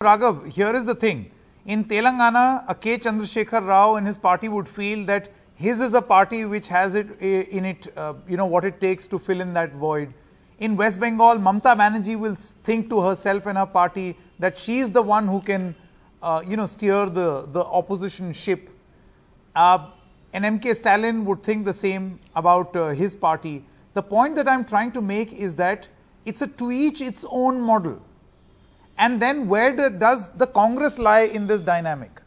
Raghav, here is the thing. In Telangana, a K. Chandrasekhar Rao and his party would feel that his is a party which has it in it, what it takes to fill in that void. In West Bengal, Mamata Banerjee will think to herself and her party that she is the one who can, steer the opposition ship. And M.K. Stalin would think the same about his party. The point that I'm trying to make is that it's a to each its own model. And then where does the Congress lie in this dynamic?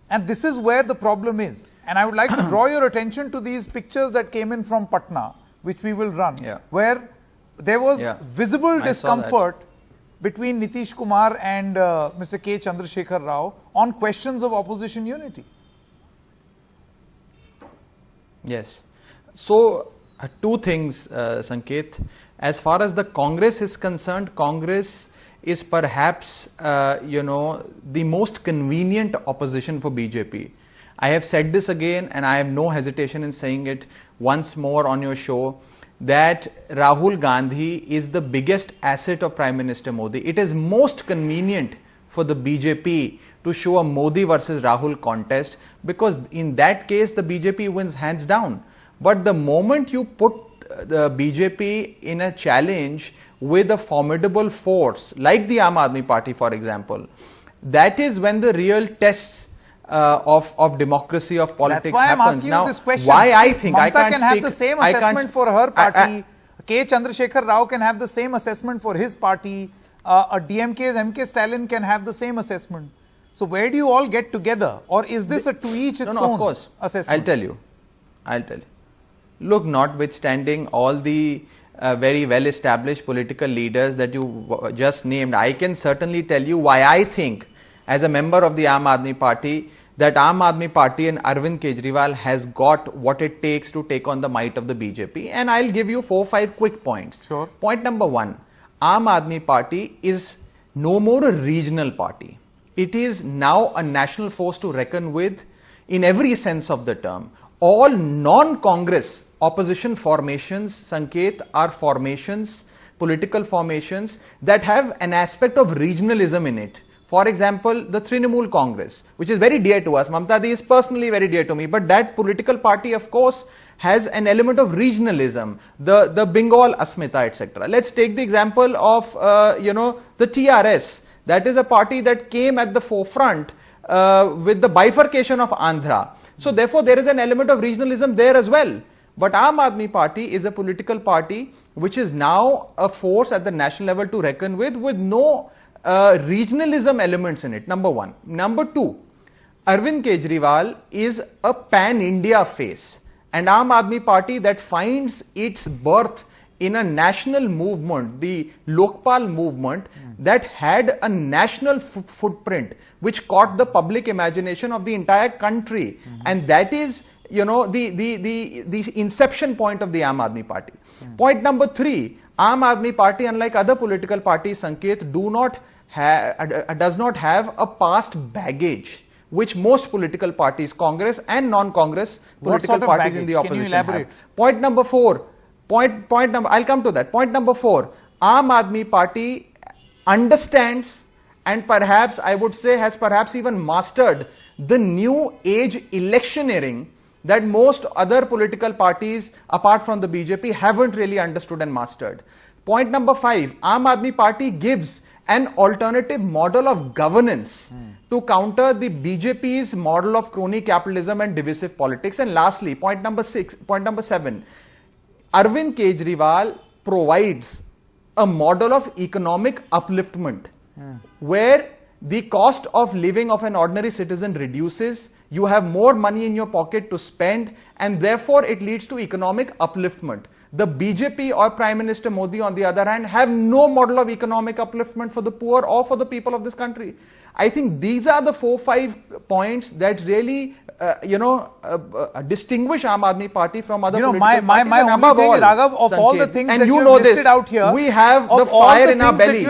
And this is where the problem is. And I would like to draw your attention to these pictures that came in from Patna, which we will run, where there was visible discomfort between Nitish Kumar and Mr. K. Chandrasekhar Rao on questions of opposition unity. Yes. So, two things, Sanket. As far as the Congress is concerned, Congress is perhaps, the most convenient opposition for BJP. I have said this again and I have no hesitation in saying it once more on your show that Rahul Gandhi is the biggest asset of Prime Minister Modi. It is most convenient for the BJP to show a Modi versus Rahul contest because in that case the BJP wins hands down. But the moment you put the BJP in a challenge with a formidable force like the Aam Aadmi Party, for example, that is when the real tests of democracy, of politics happens. That's why happens. I'm asking now, you this question. Why I think Mamata I can't can have the same assessment for her party. K. Chandrasekhar Rao can have the same assessment for his party. A DMK's M.K. Stalin can have the same assessment. So where do you all get together? Or is this a to each its own of course. assessment? I'll tell you. Look, notwithstanding all the very well established political leaders that you just named, I can certainly tell you why I think as a member of the Aam Aadmi Party that Aam Aadmi Party and Arvind Kejriwal has got what it takes to take on the might of the BJP, and I'll give you 4 or 5 quick points. Sure. Point number 1, Aam Aadmi Party is no more a regional party. It is now a national force to reckon with in every sense of the term. All non-Congress opposition formations, Sanket, are formations, political formations that have an aspect of regionalism in it. For example, the Trinamool Congress, which is very dear to us. Mamata Di is personally very dear to me, but that political party, of course, has an element of regionalism, the Bengal Asmita, etc. Let's take the example of, the TRS. That is a party that came at the forefront with the bifurcation of Andhra. So therefore, there is an element of regionalism there as well. But Aam Aadmi Party is a political party which is now a force at the national level to reckon with no regionalism elements in it, number 1. Number 2, Arvind Kejriwal is a pan-India face, and Aam Aadmi Party that finds its birth in a national movement, the Lokpal movement, that had a national footprint which caught the public imagination of the entire country, and that is the inception point of the Aam Aadmi Party. Point number 3, Aam Aadmi Party, unlike other political parties, Sanket, does not have a past baggage which most political parties, Congress and non-Congress political parties in the opposition have. Point number 4, I'll come to that. Point number 4, Aam Aadmi Party understands and perhaps I would say has perhaps even mastered the new age electioneering that most other political parties apart from the BJP haven't really understood and mastered. Point number 5, Aam Aadmi Party gives an alternative model of governance to counter the BJP's model of crony capitalism and divisive politics. And lastly, point number 7, Arvind Kejriwal provides a model of economic upliftment where the cost of living of an ordinary citizen reduces, you have more money in your pocket to spend, and therefore it leads to economic upliftment. The BJP or Prime Minister Modi, on the other hand, have no model of economic upliftment for the poor or for the people of this country. I think these are the 4 or 5 points that really, distinguish Aam Aadmi Party from other political parties. My only thing, Raghav, of all the things that you have listed out here, we have the fire in our belly.